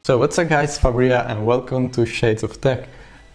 So what's up guys, Fabria and welcome to Shades of Tech.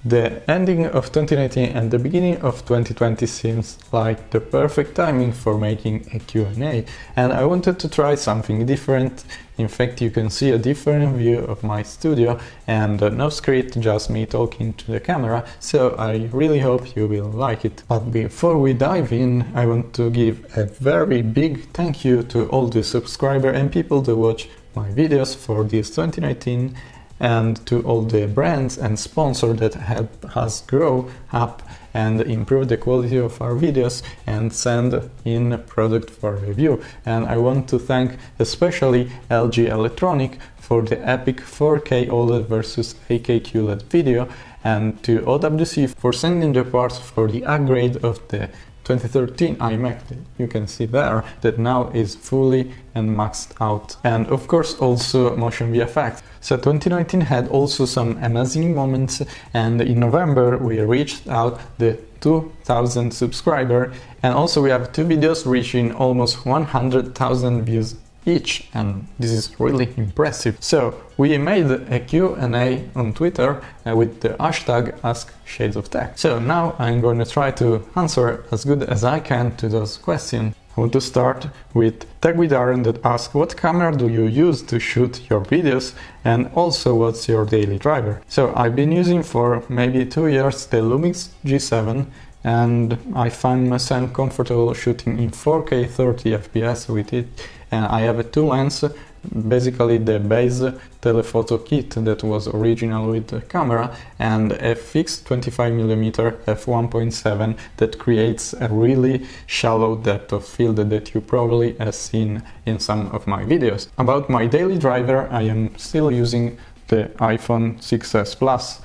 The ending of 2019 and the beginning of 2020 seems like the perfect timing for making a Q&A, and I wanted to try something different. In fact, you can see a different view of my studio and no script, just me talking to the camera, so I really hope you will like it. But before we dive in, I want to give a very big thank you to all the subscribers and people that watch my videos for this 2019, and to all the brands and sponsors that help us grow up and improve the quality of our videos and send in product for review. And I want to thank especially LG Electronic for the epic 4K OLED versus 8K QLED video, and to OWC for sending the parts for the upgrade of the 2013 iMac. You can see there that now is fully and maxed out. And of course also Motion VFX. So 2019 had also some amazing moments, and in November we reached out the 2000 subscribers, and also we have two videos reaching almost 100,000 views each, and this is really impressive. So we made a Q&A on Twitter with the hashtag #AskShadesOfTech. So now I'm going to try to answer as good as I can to those questions. I want to start with Tech with Aaron that asks, what camera do you use to shoot your videos, and also what's your daily driver? So I've been using for maybe 2 years the Lumix G7, and I find myself comfortable shooting in 4K 30 FPS with it. And I have a two lens, basically the base telephoto kit that was original with the camera, and a fixed 25mm f1.7 that creates a really shallow depth of field that you probably have seen in some of my videos. About my daily driver, I am still using the iPhone 6s Plus,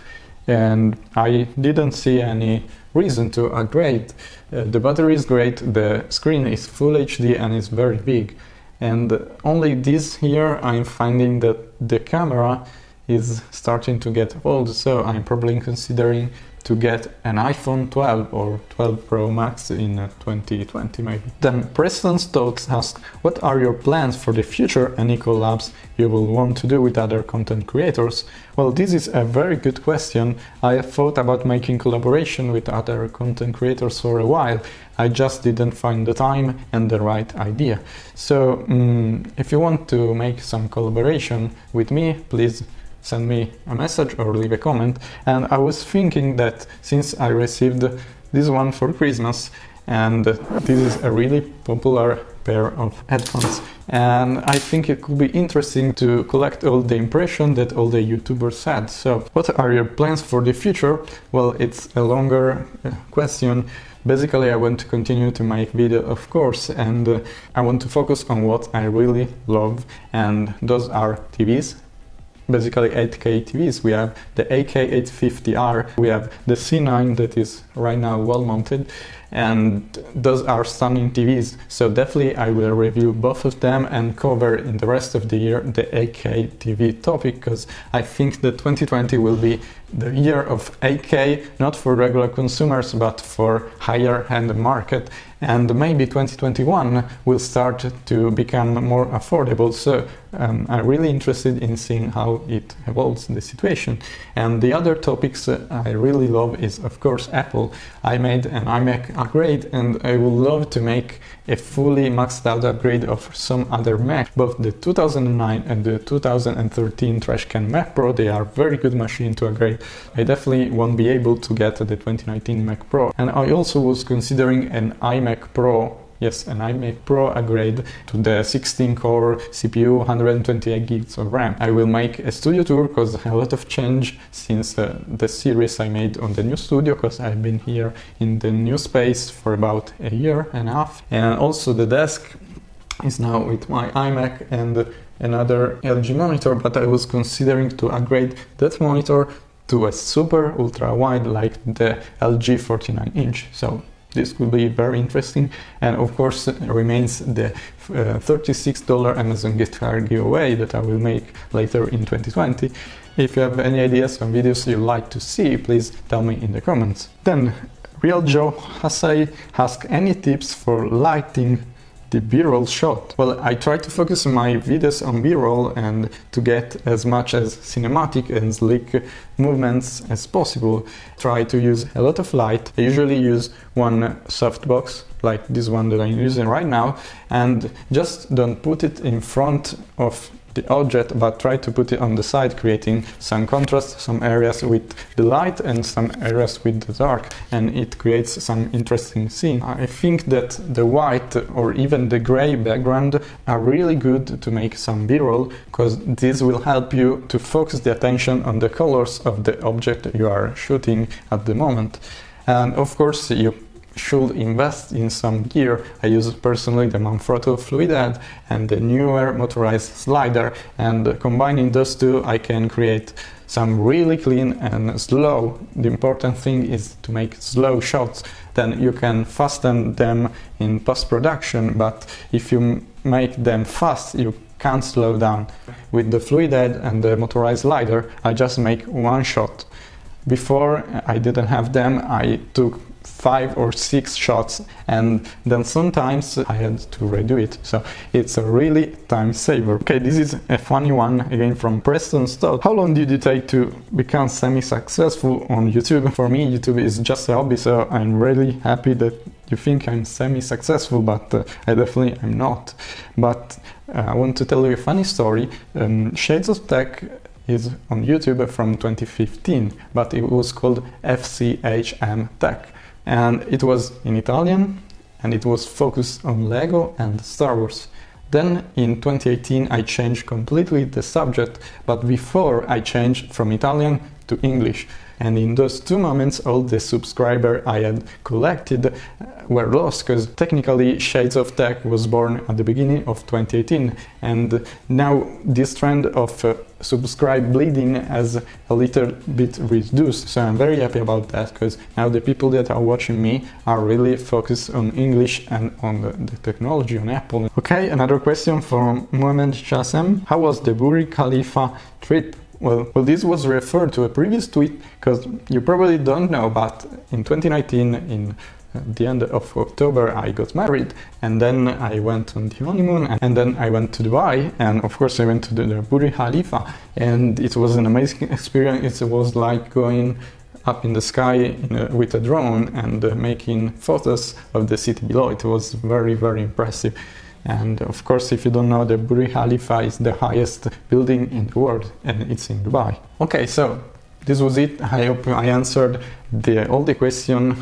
and I didn't see any reason to upgrade. The battery is great, the screen is full HD and is very big. And only this year I'm finding that the camera is starting to get old, so I'm probably considering to get an iPhone 12 or 12 Pro Max in 2020 maybe. Then Preston Stokes asks, what are your plans for the future, any collabs you will want to do with other content creators? Well, this is a very good question. I have thought about making collaboration with other content creators for a while. I just didn't find the time and the right idea. So if you want to make some collaboration with me, please send me a message or leave a comment. And I was thinking that since I received this one for Christmas, and this is a really popular pair of headphones, and I think it could be interesting to collect all the impressions that all the YouTubers had. So what are your plans for the future? Well, it's a longer question. Basically, I want to continue to make video, of course, and I want to focus on what I really love, and those are TVs. Basically 8K TVs. We have the AK850R, we have the C9 that is right now well mounted, and those are stunning TVs. So definitely I will review both of them and cover in the rest of the year the 8K TV topic, because I think that 2020 will be the year of 8K, not for regular consumers but for higher end market, and maybe 2021 will start to become more affordable. So I'm really interested in seeing how it evolves the situation. And the other topics I really love is of course Apple. I made an iMac upgrade, and I would love to make a fully maxed out upgrade of some other Mac. Both the 2009 and the 2013 Trashcan Mac Pro, they are very good machine to upgrade. I definitely won't be able to get the 2019 Mac Pro. And I also was considering an iMac Pro, yes, an iMac Pro upgrade to the 16-core CPU, 128 gigs of RAM. I will make a studio tour because a lot of change since the series I made on the new studio, because I've been here in the new space for about a year and a half. And also the desk is now with my iMac and another LG monitor, but I was considering to upgrade that monitor to a super ultra wide like the LG 49-inch. So this could be very interesting. And of course remains the $36 Amazon gift card giveaway that I will make later in 2020. If you have any ideas on videos you'd like to see, please tell me in the comments. Then Real Joe Hasai asks any tips for lighting the B-roll shot? Well, I try to focus my videos on B-roll and to get as much as cinematic and slick movements as possible. Try to use a lot of light. I usually use one softbox like this one that I'm using right now, and just don't put it in front of the object, but try to put it on the side, creating some contrast, some areas with the light and some areas with the dark, and it creates some interesting scene. I think that the white or even the gray background are really good to make some B-roll, because this will help you to focus the attention on the colors of the object you are shooting at the moment. And of course you should invest in some gear. I use personally the Manfrotto Fluid Head and the newer motorized slider, and combining those two I can create some really clean and slow. The important thing is to make slow shots, then you can fasten them in post-production, but if you make them fast you can't slow down. With the Fluid Head and the motorized slider I just make one shot. Before I didn't have them, I took 5 or 6 shots, and then sometimes I had to redo it, so it's a really time saver. Okay, this is a funny one again from Preston Stott. How long did it take to become semi-successful on YouTube? For me, YouTube is just a hobby, so I'm really happy that you think I'm semi-successful, but I definitely am not. But I want to tell you a funny story. Shades of Tech is on YouTube from 2015, but it was called FCHM Tech. And it was in Italian, and it was focused on Lego and Star Wars. Then in 2018 I changed completely the subject, but before I changed from Italian to English. And in those 2 moments all the subscribers I had collected were lost, because technically Shades of Tech was born at the beginning of 2018, and now this trend of subscribe bleeding has a little bit reduced. So I'm very happy about that, because now the people that are watching me are really focused on English and on the technology, on Apple. Okay, another question from Mohamed Chassem. How was the Burj Khalifa trip? Well, this was referred to a previous tweet, because you probably don't know, but in 2019, in the end of October, I got married, and then I went on the honeymoon, and then I went to Dubai, and of course I went to the Burj Khalifa, and it was an amazing experience. It was like going up in the sky with a drone and making photos of the city below. It was very, very impressive. And of course, if you don't know, the Burj Khalifa is the highest building in the world, and it's in Dubai. Okay, so this was it. I hope I answered all the questions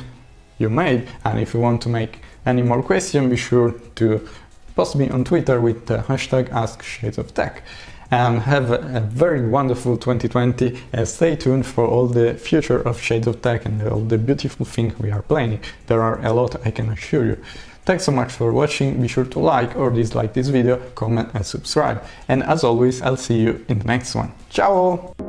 you made, and if you want to make any more questions, be sure to post me on Twitter with the hashtag AskShadesOfTech. And have a very wonderful 2020, and stay tuned for all the future of Shades of Tech and all the beautiful things we are planning. There are a lot, I can assure you. Thanks so much for watching. Be sure to like or dislike this video, comment and subscribe. And as always, I'll see you in the next one. Ciao!